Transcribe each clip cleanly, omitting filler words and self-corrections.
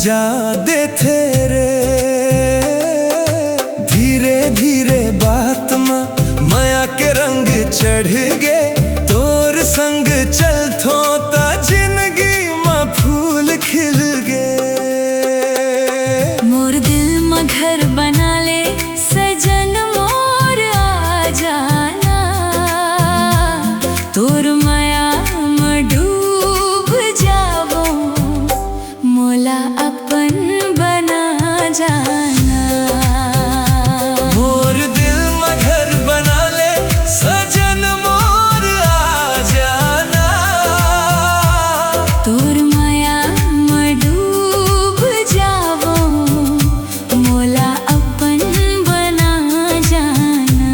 सजा दे तेरे। धीरे धीरे बात माया के रंग चढ़ गे, तोर संग चल थोता जिंदगी में फूल खिल गे। मोर दिल में घर बना ले सजन मोर आ जाना, तोर माया में डूब जावो मोला अपन बना जाना। मोर दिल में घर बना ले सजन मोर आ जाना, तोर माया में डूब जावो मोला अपन बना जाना।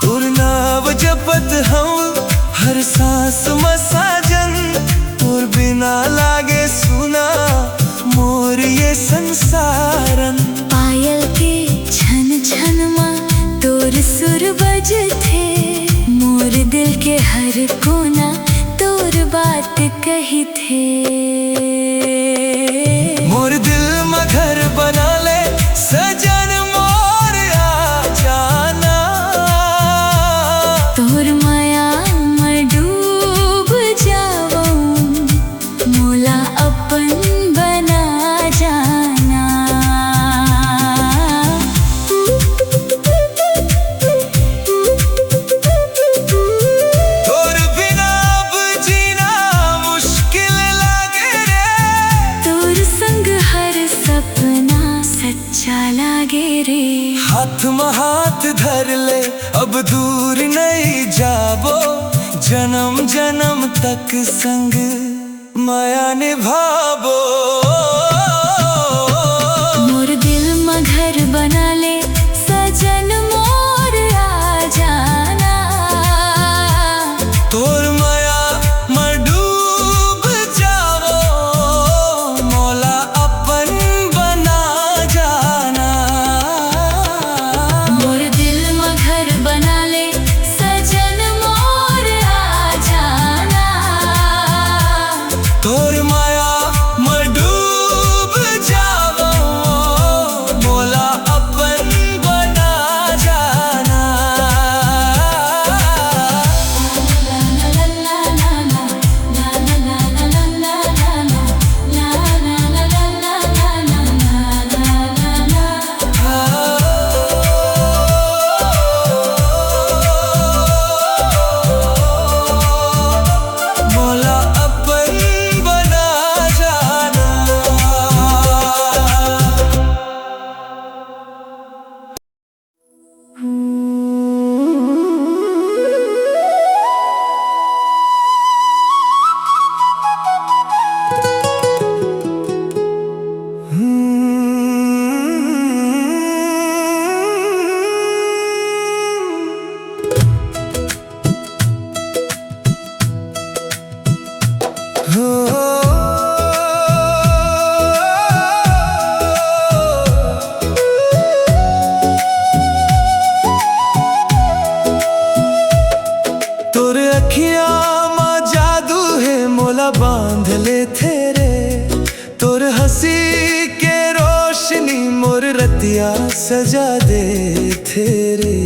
तोर नाव जपत हम हर सांस में साजन, तोर बिना लागे सुना मोर ये संसारन। पायल के छन छन माँ तोर सुर बजथे, मोर दिल के हर कोना तोर बात कही थे। मोर दिल में घर बना ले सजन मोर आ जाना, तोर माया में डूब जावो मोला अपन बना जाना। तोर बिना अब जीना मुश्किल लागे रे, तोर संग हर सपना सच्चा लागे रे। हाथ में हाथ धर ले अब दूर नहीं जाबो, जन्म जन्म तक संग माया निभाबो। मोर दिल में घर बना ले सजन मोर आ जाना, तोर माया में डूब जावो मोला अपन बना जाना। मोर दिल में घर बना ले सजन मोर आ जाना, तोर माया में डूब जावो मोला अपन बना जाना। मोला अपन बना जाना। तोर अखियां मां जादू है मोला बांध ले तेरे, तोर हंसी के रोशनी मोर रतिया सजा दे तेरे।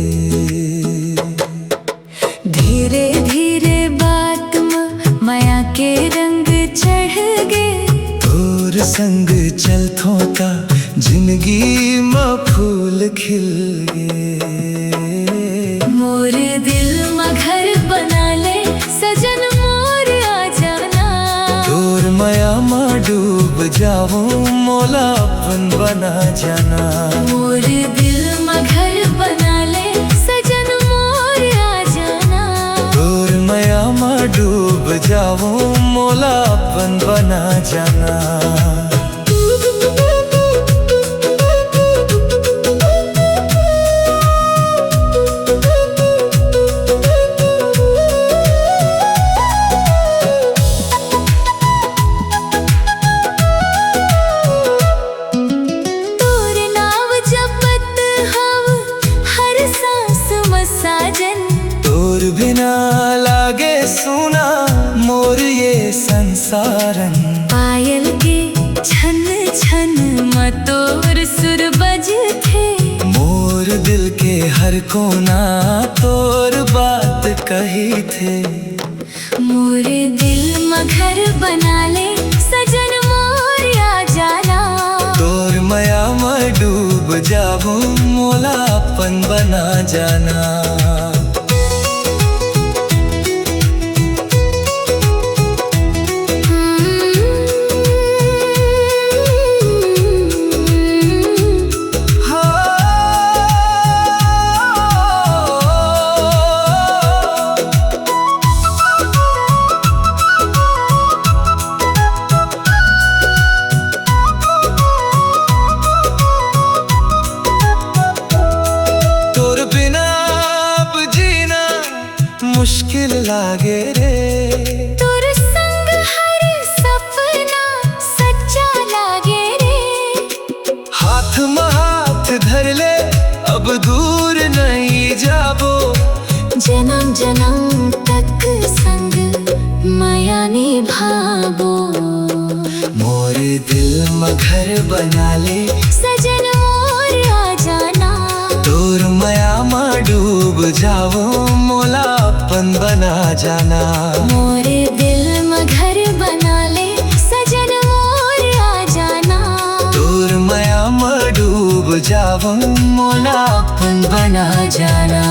धीरे धीरे बात में माया के रंग चढ़ गे, तोर संग चल थोता जिंदगी में फूल खिल गे। मोर दिल में घर बना ले सजन मोर आ जाना, तोर माया में डूब जाऊं मोला अपन बना जाना। मोर दिल में घर बना ले सजन मोर आ जाना, तोर माया में डूब जाऊं मोला अपन बना जाना। छन मतोर सुर बज थे। मोर दिल के हर कोना तोर बात कही थे। मोरे दिल में घर बना ले सजन मोर आ जाना। तोर माया में डूब जाबो मोला अपन बना जाना। मुश्किल लागे रे तोर संग हर सपना सच्चा लागे रे। हाथ में हाथ धर ले अब दूर नहीं जाबो। जन्म जन्म तक संग माया निभाबो। मोर दिल में घर बना ले सजन मोर आ जाना। तोर माया में डूब जाओ मोला अपन बना जाना। मोरे दिल में घर बना ले सजन मोर आ जाना। तोर माया में डूब जाओ मोला अपन बना जाना।